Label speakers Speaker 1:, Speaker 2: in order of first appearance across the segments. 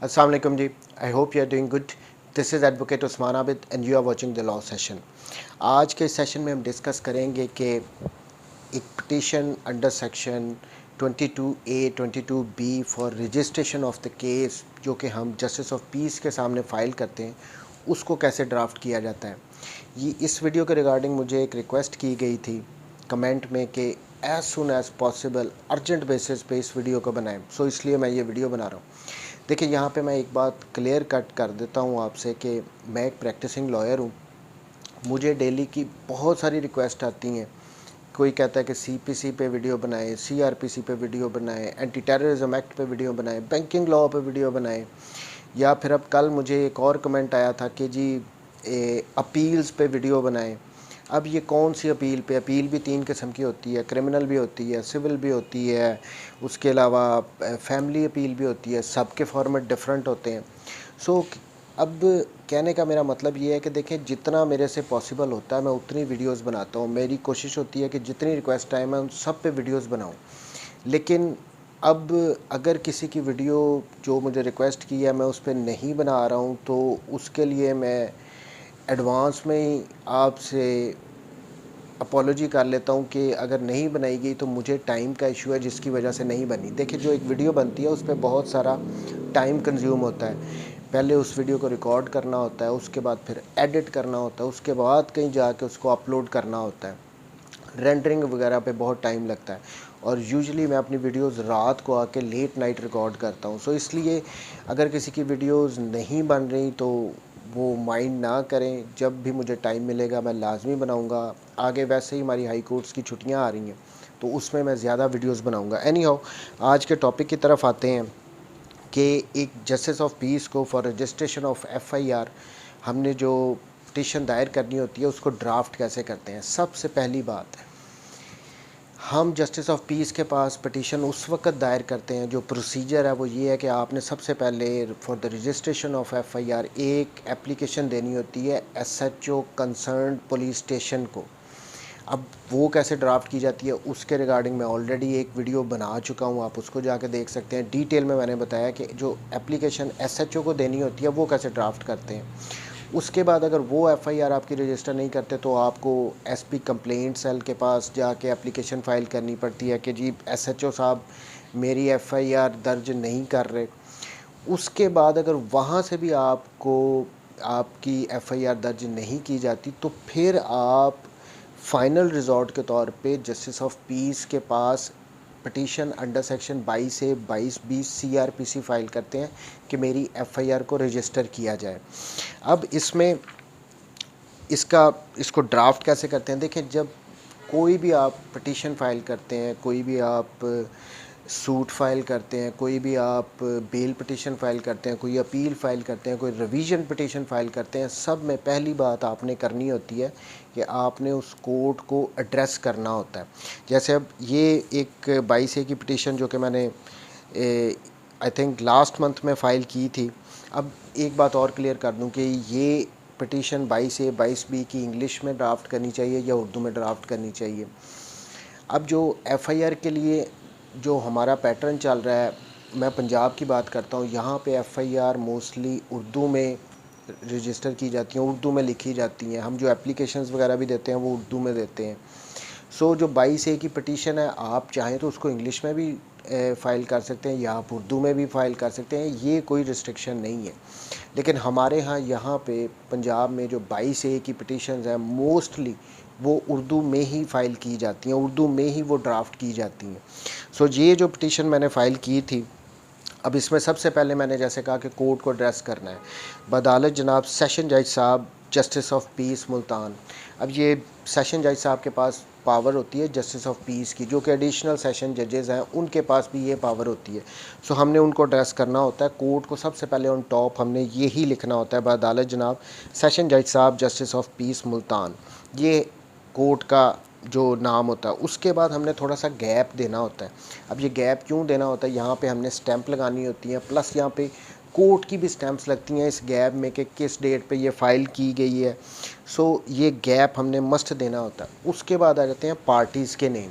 Speaker 1: अस्सलाम वालेकुम जी। I hope you are doing good. This is advocate Usman Abid and you are watching the law session. आज के session में हम डिस्कस करेंगे कि एक petition under section 22A 22B for registration of the case जो कि हम जस्टिस ऑफ पीस के सामने फ़ाइल करते हैं, उसको कैसे ड्राफ्ट किया जाता है। ये इस वीडियो के रिगार्डिंग मुझे एक रिक्वेस्ट की गई थी कमेंट में कि as soon as possible urgent basis पे इस वीडियो को बनाएं, सो इसलिए मैं ये वीडियो बना रहा हूँ। देखिए, यहाँ पे मैं एक बात क्लियर कट कर देता हूँ आपसे कि मैं एक प्रैक्टिसिंग लॉयर हूँ। मुझे डेली की बहुत सारी रिक्वेस्ट आती हैं। कोई कहता है कि सीपीसी पे वीडियो बनाएं, सीआरपीसी पे वीडियो बनाएं, एंटी टेररिज्म एक्ट पे वीडियो बनाएं, बैंकिंग लॉ पे वीडियो बनाएं, या फिर अब कल मुझे एक और कमेंट आया था कि जी अपील्स पे वीडियो बनाएं। अब ये कौन सी अपील पे? अपील भी 3 किस्म की होती है, क्रिमिनल भी होती है, सिविल भी होती है, उसके अलावा फैमिली अपील भी होती है। सबके फॉर्मेट डिफरेंट होते हैं। सो अब कहने का मेरा मतलब ये है कि देखें, जितना मेरे से पॉसिबल होता है मैं उतनी वीडियोस बनाता हूँ। मेरी कोशिश होती है कि जितनी रिक्वेस्ट आए मैं उन सब पे वीडियोस बनाऊँ। लेकिन अब अगर किसी की वीडियो जो मुझे रिक्वेस्ट की है मैं उस पर नहीं बना रहा हूँ, तो उसके लिए मैं एडवांस में ही आपसे अपॉलोजी कर लेता हूँ कि अगर नहीं बनाई गई तो मुझे टाइम का इशू है जिसकी वजह से नहीं बनी। देखिए, जो एक वीडियो बनती है उस पर बहुत सारा टाइम कंज्यूम होता है। पहले उस वीडियो को रिकॉर्ड करना होता है, उसके बाद फिर एडिट करना होता है, उसके बाद कहीं जाके उसको अपलोड करना होता है, रेंडरिंग वगैरह पे बहुत टाइम लगता है। और यूजुअली मैं अपनी वीडियोस रात को आके लेट नाइट रिकॉर्ड करता हूँ। सो इसलिए अगर किसी की वीडियोस नहीं बन रही तो वो माइंड ना करें। जब भी मुझे टाइम मिलेगा मैं लाजमी बनाऊँगा। आगे वैसे ही हमारी हाई कोर्ट्स की छुट्टियाँ आ रही हैं तो उसमें मैं ज़्यादा वीडियोस बनाऊँगा। एनी हाउ, आज के टॉपिक की तरफ आते हैं कि एक जस्टिस ऑफ पीस को फॉर रजिस्ट्रेशन ऑफ एफआईआर हमने जो पिटीशन दायर करनी होती है उसको ड्राफ्ट कैसे करते हैं। सबसे पहली बात है, हम जस्टिस ऑफ पीस के पास पिटीशन उस वक्त दायर करते हैं, जो प्रोसीजर है वो ये है कि आपने सबसे पहले for the registration of FIR एक एप्लीकेशन देनी होती है एसएचओ कंसर्न पुलिस स्टेशन को। अब वो कैसे ड्राफ्ट की जाती है उसके रिगार्डिंग मैं ऑलरेडी एक वीडियो बना चुका हूँ, आप उसको जाके देख सकते हैं। डिटेल में मैंने बताया कि जो एप्लीकेशन एसएचओ को देनी होती है वो कैसे ड्राफ्ट करते हैं। उसके बाद अगर वो एफआईआर आपकी रजिस्टर नहीं करते तो आपको एसपी कंप्लेंट सेल के पास जाके एप्लीकेशन फ़ाइल करनी पड़ती है कि जी एसएचओ साहब मेरी एफआईआर दर्ज नहीं कर रहे। उसके बाद अगर वहाँ से भी आपको आपकी एफआईआर दर्ज नहीं की जाती तो फिर आप फाइनल रिजॉर्ट के तौर पे जस्टिस ऑफ पीस के पास पिटीशन अंडर सेक्शन 22 से 22B सीआरपीसी फाइल करते हैं कि मेरी एफआईआर को रजिस्टर किया जाए। अब इसमें इसको ड्राफ्ट कैसे करते हैं। देखिए, जब कोई भी आप पिटीशन फ़ाइल करते हैं, कोई भी आप सूट फ़ाइल करते हैं, कोई भी आप बेल पिटीशन फ़ाइल करते हैं, कोई अपील फ़ाइल करते हैं, कोई रिवीजन पिटीशन फ़ाइल करते हैं, सब में पहली बात आपने करनी होती है कि आपने उस कोर्ट को एड्रेस करना होता है। जैसे अब ये एक 22A की पिटीशन जो कि मैंने आई थिंक लास्ट मंथ में फ़ाइल की थी। अब एक बात और क्लियर कर दूं कि ये पिटीशन 22A 22B की इंग्लिश में ड्राफ्ट करनी चाहिए या उर्दू में ड्राफ्ट करनी चाहिए। अब जो एफआईआर के लिए जो हमारा पैटर्न चल रहा है, मैं पंजाब की बात करता हूँ, यहाँ पे एफआईआर मोस्टली उर्दू में रजिस्टर की जाती हैं, उर्दू में लिखी जाती हैं। हम जो एप्लीकेशंस वगैरह भी देते हैं वो उर्दू में देते हैं। सो जो 22A की पिटीशन है, आप चाहें तो उसको इंग्लिश में भी फ़ाइल कर सकते हैं या आप उर्दू में भी फ़ाइल कर सकते हैं, ये कोई रिस्ट्रिक्शन नहीं है। लेकिन हमारे यहाँ पे पंजाब में जो 22A की पिटीशंस हैं मोस्टली वो उर्दू में ही फ़ाइल की जाती हैं, उर्दू में ही वो ड्राफ्ट की जाती हैं। सो ये जो पिटीशन मैंने फ़ाइल की थी, अब इसमें सबसे पहले मैंने जैसे कहा कि कोर्ट को एड्रेस करना है। बदालत जनाब सेशन जज साहब जस्टिस ऑफ पीस मुल्तान। अब ये सेशन जज साहब के पास पावर होती है जस्टिस ऑफ पीस की, जो कि एडिशनल सेशन जजेज़ हैं उनके पास भी ये पावर होती है। सो हमने उनको एड्रेस करना होता है। कोर्ट को सबसे पहले ऑन टॉप हमने यही लिखना होता है, बदालत जनाब सेशन जज साहब जस्टिस ऑफ पीस मुल्तान, ये कोर्ट का जो नाम होता है। उसके बाद हमने थोड़ा सा गैप देना होता है। अब ये गैप क्यों देना होता है, यहाँ पे हमने स्टैंप लगानी होती है, प्लस यहाँ पे कोर्ट की भी स्टैंप्स लगती हैं इस गैप में कि किस डेट पे ये फ़ाइल की गई है। सो ये गैप हमने मस्ट देना होता है। उसके बाद आ जाते हैं पार्टीज़ के नेम।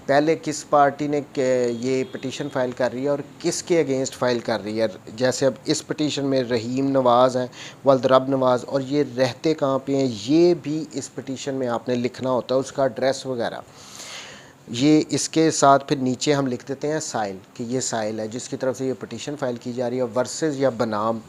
Speaker 1: पहले किस पार्टी ने ये पिटीशन फ़ाइल कर रही है और किसके अगेंस्ट फ़ाइल कर रही है। जैसे अब इस पिटीशन में रहीम नवाज़ हैं, वल्द रब नवाज़, और ये रहते कहाँ पे हैं ये भी इस पिटीशन में आपने लिखना होता है, उसका एड्रेस वगैरह। ये इसके साथ फिर नीचे हम लिख देते हैं साइल, कि ये साइल है जिसकी तरफ से ये पिटीशन फ़ाइल की जा रही है, वर्सेस या बनाम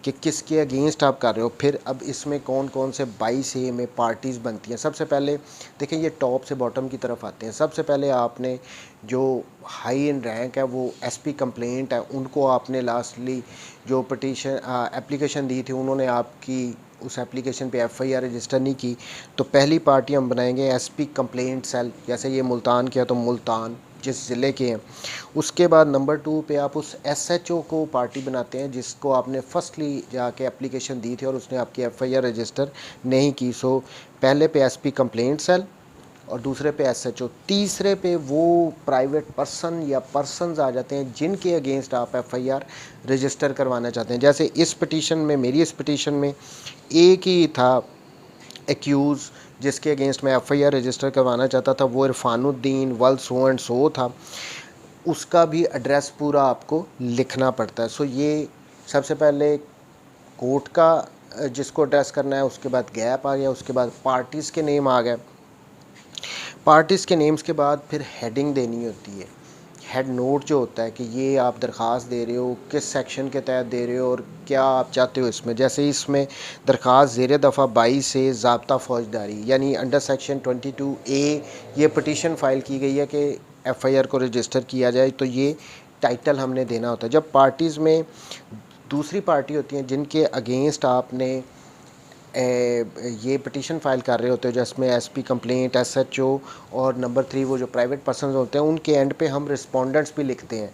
Speaker 1: कि किसके अगेंस्ट आप कर रहे हो। फिर अब इसमें कौन कौन से 22A में पार्टीज़ बनती हैं। सबसे पहले देखें, ये टॉप से बॉटम की तरफ आते हैं। सबसे पहले आपने जो हाई इन रैंक है वो एसपी कंप्लेंट है, उनको आपने लास्टली जो पिटीशन एप्लीकेशन दी थी उन्होंने आपकी उस एप्लीकेशन पे एफआईआर रजिस्टर नहीं की, तो पहली पार्टी हम बनाएंगे एसपी कंप्लेंट सेल। जैसे ये मुल्तान किया तो मुल्तान जिस ज़िले के हैं। उसके बाद नंबर 2 पे आप उस एसएचओ को पार्टी बनाते हैं जिसको आपने फर्स्टली जाके एप्लीकेशन दी थी और उसने आपकी एफआईआर रजिस्टर नहीं की। सो पहले पे एसपी कंप्लेंट सेल और दूसरे पे एसएचओ, तीसरे पे वो प्राइवेट पर्सन या पर्सनस आ जाते हैं जिनके अगेंस्ट आप एफआईआर रजिस्टर करवाना चाहते हैं। जैसे इस पिटीशन में, मेरी इस पिटीशन में एक ही था एक्यूज़ जिसके अगेंस्ट मैं एफआईआर रजिस्टर करवाना चाहता था, वो इरफानुद्दीन वल्द सो एंड सो था। उसका भी एड्रेस पूरा आपको लिखना पड़ता है। सो ये सबसे पहले कोर्ट का जिसको एड्रेस करना है, उसके बाद गैप आ गया, उसके बाद पार्टीज़ के नेम आ गए। पार्टीज़ के नेम्स के बाद फिर हेडिंग देनी होती है। हेड नोट जो होता है कि ये आप दरख्वास्त दे रहे हो, किस सेक्शन के तहत दे रहे हो और क्या आप चाहते हो इसमें। जैसे इसमें दरख्वास्त ज़ेर दफ़ा 22 से ज़ाब्ता फ़ौजदारी यानी अंडर सेक्शन 22A ये पटिशन फ़ाइल की गई है कि एफआईआर को रजिस्टर किया जाए, तो ये टाइटल हमने देना होता है। जब पार्टीज़ में दूसरी पार्टी होती हैं जिनके अगेंस्ट आपने ये पिटीशन फ़ाइल कर रहे होते हो, जिसमें एसपी कंप्लेंट, एसएचओ और नंबर 3 वो जो प्राइवेट पर्सन होते हैं, उनके एंड पे हम रिस्पोंडेंट्स भी लिखते हैं।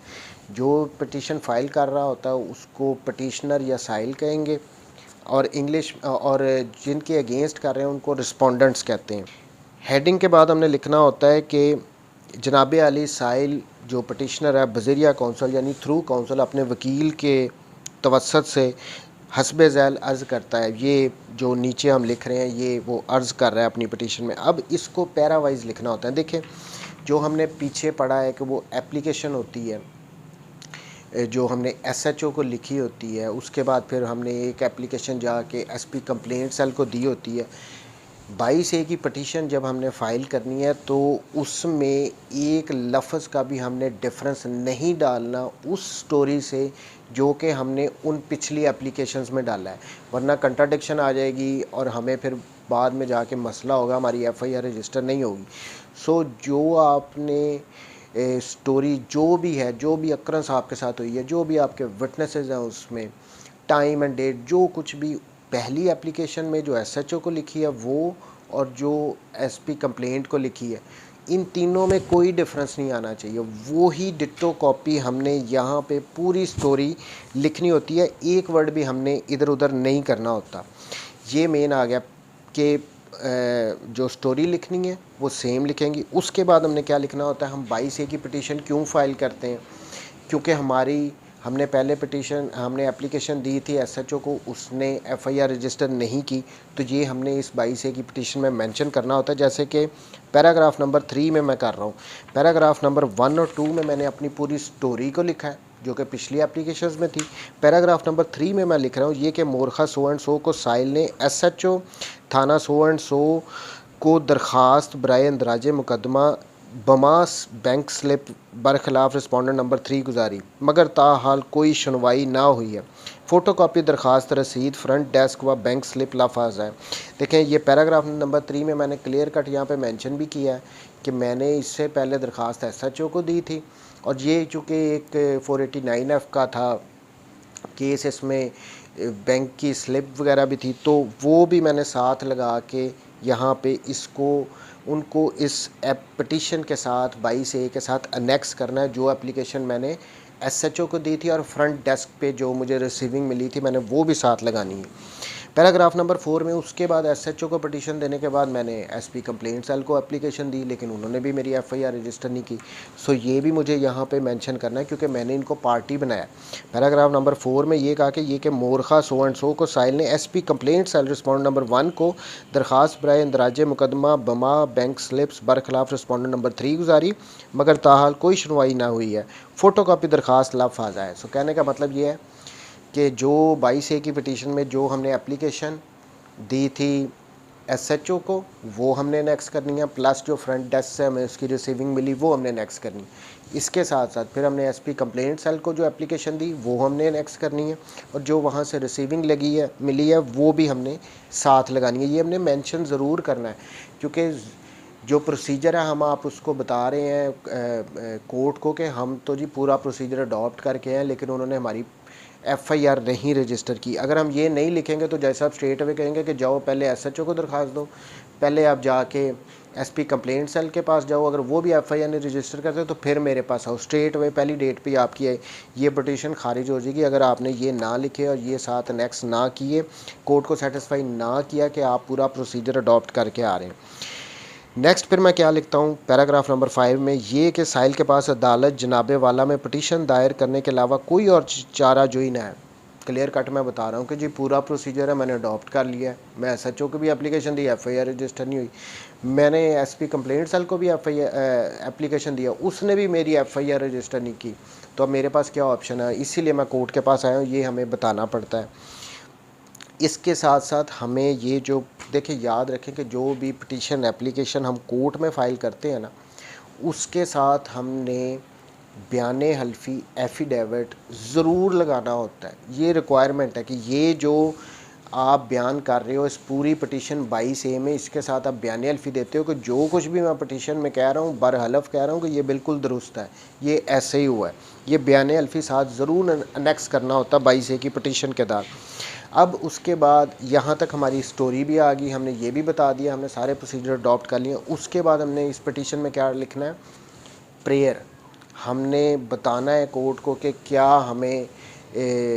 Speaker 1: जो पिटीशन फ़ाइल कर रहा होता है उसको पिटीशनर या साइल कहेंगे, और इंग्लिश और जिनके अगेंस्ट कर रहे हैं उनको रिस्पोंडेंट्स कहते हैं। हेडिंग के बाद हमने लिखना होता है कि जनाब अली साइल जो पिटीशनर है बज़रिया कौंसल यानी थ्रू कौंसल अपने वकील के तवसत से हस्बे झैल अर्ज़ करता है। ये जो नीचे हम लिख रहे हैं ये वो अर्ज़ कर रहा है अपनी पिटीशन में। अब इसको पैरा वाइज लिखना होता है। देखें, जो हमने पीछे पढ़ा है कि वो एप्लीकेशन होती है जो हमने एसएचओ को लिखी होती है, उसके बाद फिर हमने एक एप्लीकेशन जाके एसपी कंप्लेंट सेल को दी होती है। 22A की पटिशन जब हमने फ़ाइल करनी है तो उसमें एक लफ्ज़ का भी हमने डिफरेंस नहीं डालना उस स्टोरी से जो कि हमने उन पिछली एप्लीकेशंस में डाला है, वरना कंट्राडिक्शन आ जाएगी और हमें फिर बाद में जाके मसला होगा, हमारी एफआईआर रजिस्टर नहीं होगी। सो जो आपने स्टोरी जो भी है, जो भी अक्रंस आपके साथ हुई है, जो भी आपके विटनेसेस हैं, उसमें टाइम एंड डेट जो कुछ भी पहली एप्लीकेशन में जो एसएचओ को लिखी है वो और जो एसपी कंप्लेंट को लिखी है, इन तीनों में कोई डिफरेंस नहीं आना चाहिए। वो ही डिट्टो कॉपी हमने यहाँ पे पूरी स्टोरी लिखनी होती है, एक वर्ड भी हमने इधर उधर नहीं करना होता। ये मेन आ गया कि जो स्टोरी लिखनी है वो सेम लिखेंगी। उसके बाद हमने क्या लिखना होता है, हम 22A की पिटीशन क्यों फ़ाइल करते हैं, क्योंकि हमने पहले हमने एप्लीकेशन दी थी एसएचओ को, उसने एफआईआर रजिस्टर नहीं की, तो ये हमने इस 22A की पिटीशन में मेंशन करना होता है। जैसे कि पैराग्राफ नंबर 3 में मैं कर रहा हूँ, पैराग्राफ नंबर 1 और 2 में मैंने अपनी पूरी स्टोरी को लिखा है जो कि पिछली एप्लीकेशंस में थी। पैराग्राफ नंबर 3 में मैं लिख रहा हूँ ये कि मोरखा सो एंड सो को साइल ने एसएचओ थाना सो एंड सो को दरख्वास्त बराए इंदराज मुकदमा बमास बैंक स्लिप बरखिलाफ़ रिस्पॉन्डेंट नंबर 3 गुजारी, मगर ताहाल कोई सुनवाई ना हुई है। फ़ोटोकॉपी दरख्वास्त रसीद फ्रंट डेस्क व बैंक स्लिप लाफाज है। देखें, ये पैराग्राफ नंबर 3 में मैंने क्लियर कट यहाँ पे मेंशन भी किया है कि मैंने इससे पहले दरख्वास्त एसएचओ को दी थी, और ये चूँकि एक 489F का था केस, इसमें बैंक की स्लिप वगैरह भी थी, तो वो भी मैंने साथ लगा के यहाँ पे इसको उनको इस पिटीशन के साथ 22A के साथ अनेक्स करना है। जो एप्लीकेशन मैंने एसएचओ को दी थी और फ्रंट डेस्क पे जो मुझे रिसीविंग मिली थी मैंने वो भी साथ लगानी है। पैराग्राफ नंबर 4 में उसके बाद एसएचओ को पटिशन देने के बाद मैंने एसपी कंप्लेंट सेल को एप्लीकेशन दी, लेकिन उन्होंने भी मेरी एफआईआर रजिस्टर नहीं की। सो ये भी मुझे यहाँ पे मेंशन करना है क्योंकि मैंने इनको पार्टी बनाया। पैराग्राफ नंबर 4 में ये कहा कि ये कि मोरखा सो एंड सो को साहिल ने SP complaint cell respondent number 1 को दरख्वास्त बराए इंदराज मुकदमा बमा बैंक स्लिप्स बरखिलाफ रिस्पॉन्डेंट नंबर 3 गुजारी, मगर ताहाल कोई सुनवाई ना हुई है। फ़ोटो कापी दरख्वास्त लफाज है। सो कहने का मतलब ये है कि जो 22A की पटिशन में जो हमने एप्लीकेशन दी थी एसएचओ को, वो हमने नेक्स्ट करनी है, प्लस जो फ्रंट डेस्क से हमें उसकी रिसीविंग मिली वो हमने नेक्स्ट करनी है। इसके साथ साथ फिर हमने एसपी कंप्लेंट सेल को जो एप्लीकेशन दी वो हमने नेक्स्ट करनी है, और जो वहाँ से रिसीविंग लगी है मिली है वो भी हमने साथ लगानी है। ये हमने मेंशन ज़रूर करना है क्योंकि जो प्रोसीजर है हम आप उसको बता रहे हैं कोर्ट को कि हम तो जी पूरा प्रोसीजर अडॉप्ट करके हैं, लेकिन उन्होंने हमारी एफआईआर नहीं रजिस्टर की। अगर हम ये नहीं लिखेंगे तो जैसा आप स्ट्रेट अवे कहेंगे कि जाओ पहले एसएचओ को दरख्वास्त दो, पहले आप जाके एसपी कंप्लेंट सेल के पास जाओ, अगर वो भी एफआईआर नहीं रजिस्टर करते तो फिर मेरे पास आओ। स्ट्रेट अवे पहली डेट पे आपकी ये पटिशन खारिज हो जाएगी अगर आपने ये ना लिखे और ये साथ नेक्स्ट ना किए, कोर्ट को सेटिस्फाई ना किया कि आप पूरा प्रोसीजर अडॉप्ट करके आ रहे हैं। नेक्स्ट फिर मैं क्या लिखता हूँ पैराग्राफ नंबर 5 में, ये कि साहिल के पास अदालत जनाबे वाला में पटिशन दायर करने के अलावा कोई और चारा जोई ना है। क्लियर कट मैं बता रहा हूँ कि जी पूरा प्रोसीजर है, मैंने अडॉप्ट कर लिया है। मैं एसएचओ को भी एप्लीकेशन दी, एफआईआर रजिस्टर नहीं हुई। मैंने एसपी कंप्लेंट सेल को भी एप्लीकेशन दिया, उसने भी मेरी एफआईआर रजिस्टर नहीं की। तो अब मेरे पास क्या ऑप्शन है, इसीलिए मैं कोर्ट के पास आया हूँ, ये हमें बताना पड़ता है। इसके साथ साथ हमें ये जो देखिए याद रखें कि जो भी पिटीशन एप्लीकेशन हम कोर्ट में फ़ाइल करते हैं ना, उसके साथ हमने बयाने हल्फी एफिडेविट ज़रूर लगाना होता है। ये रिक्वायरमेंट है कि ये जो आप बयान कर रहे हो इस पूरी पटिशन 22A में, इसके साथ आप बयान हल्फी देते हो कि जो कुछ भी मैं पटिशन में कह रहा हूँ बरहलफ कह रहा हूँ कि ये बिल्कुल दुरुस्त है, ये ऐसे ही हुआ है। ये बयान हल्फी साथ ज़रूर अनेक्स करना होता है 22A की पटिशन के बाद। अब उसके बाद यहाँ तक हमारी स्टोरी भी आ गई, हमने ये भी बता दिया, हमने सारे प्रोसीजर अडॉप्ट कर लिए। उसके बाद हमने इस पटिशन में क्या लिखना है, प्रेयर। हमने बताना है कोर्ट को कि क्या हमें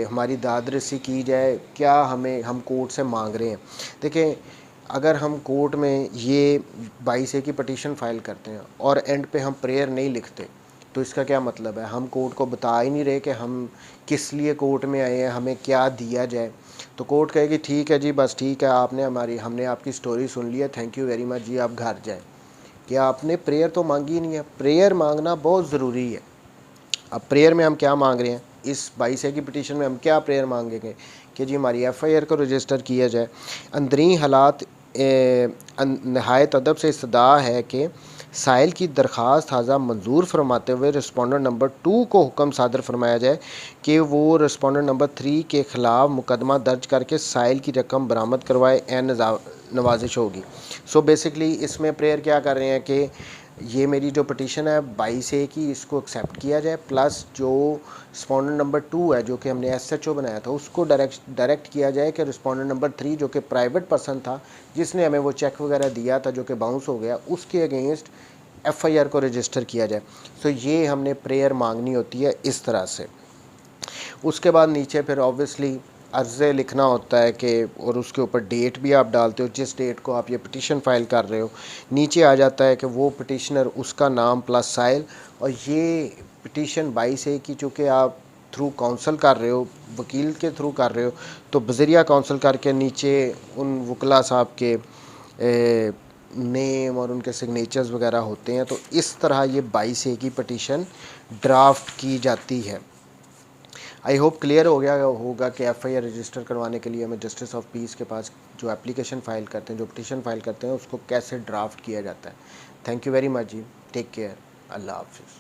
Speaker 1: हमारी दाद रसी की जाए, क्या हम कोर्ट से मांग रहे हैं। देखिए अगर हम कोर्ट में ये 22A की पटिशन फ़ाइल करते हैं और एंड पे हम प्रेयर नहीं लिखते तो इसका क्या मतलब है, हम कोर्ट को बता ही नहीं रहे कि हम किस लिए कोर्ट में आए हैं, हमें क्या दिया जाए। तो कोर्ट कहेगी ठीक है जी, बस ठीक है, हमने आपकी स्टोरी सुन लिया, थैंक यू वेरी मच जी, आप घर जाएं। कि आपने प्रेयर तो मांगी नहीं है। प्रेयर मांगना बहुत ज़रूरी है। अब प्रेयर में हम क्या मांग रहे हैं, इस 22A की पटिशन में हम क्या प्रेयर मांगेंगे कि जी हमारी एफआईआर को रजिस्टर किया जाए। अंदरी हालात नहायत अदब से इस्तदा है कि साहिल की दरख्वास्त हाजा मंजूर फरमाते हुए रिस्पॉन्डेंट नंबर 2 को हुक्म सादर फरमाया जाए कि वो रिस्पॉन्डेंट नंबर 3 के ख़िलाफ़ मुकदमा दर्ज करके साहिल की रकम बरामद करवाए, एन नवाजिश होगी। सो बेसिकली इसमें प्रेयर क्या कर रहे हैं कि ये मेरी जो पटिशन है 22A की, इसको एक्सेप्ट किया जाए, प्लस जो रिस्पॉन्डेंट नंबर 2 है जो कि हमने एसएचओ बनाया था उसको डायरेक्ट किया जाए कि रिस्पॉन्डेंट नंबर 3 जो कि प्राइवेट पर्सन था जिसने हमें वो चेक वगैरह दिया था जो कि बाउंस हो गया, उसके अगेंस्ट एफआईआर को रजिस्टर किया जाए। सो ये हमने प्रेयर मांगनी होती है इस तरह से। उसके बाद नीचे फिर ऑब्वियसली अर्ज़े लिखना होता है कि, और उसके ऊपर डेट भी आप डालते हो जिस डेट को आप ये पिटीशन फ़ाइल कर रहे हो। नीचे आ जाता है कि वो पिटिशनर, उसका नाम प्लस साइल। और ये पिटीशन 22A की चूँकि आप थ्रू काउंसिल कर रहे हो, वकील के थ्रू कर रहे हो, तो बज़रिया काउंसिल करके नीचे उन वकला साहब के नेम और उनके सिग्नेचर्स वगैरह होते हैं। तो इस तरह ये 22A की पटिशन ड्राफ्ट की जाती है। आई होप क्लियर हो गया होगा कि एफआईआर रजिस्टर करवाने के लिए हमें जस्टिस ऑफ पीस के पास जो एप्लीकेशन फ़ाइल करते हैं, जो पिटीशन फ़ाइल करते हैं, उसको कैसे ड्राफ्ट किया जाता है। थैंक यू वेरी मच जी, टेक केयर, अल्लाह हाफ़िज़।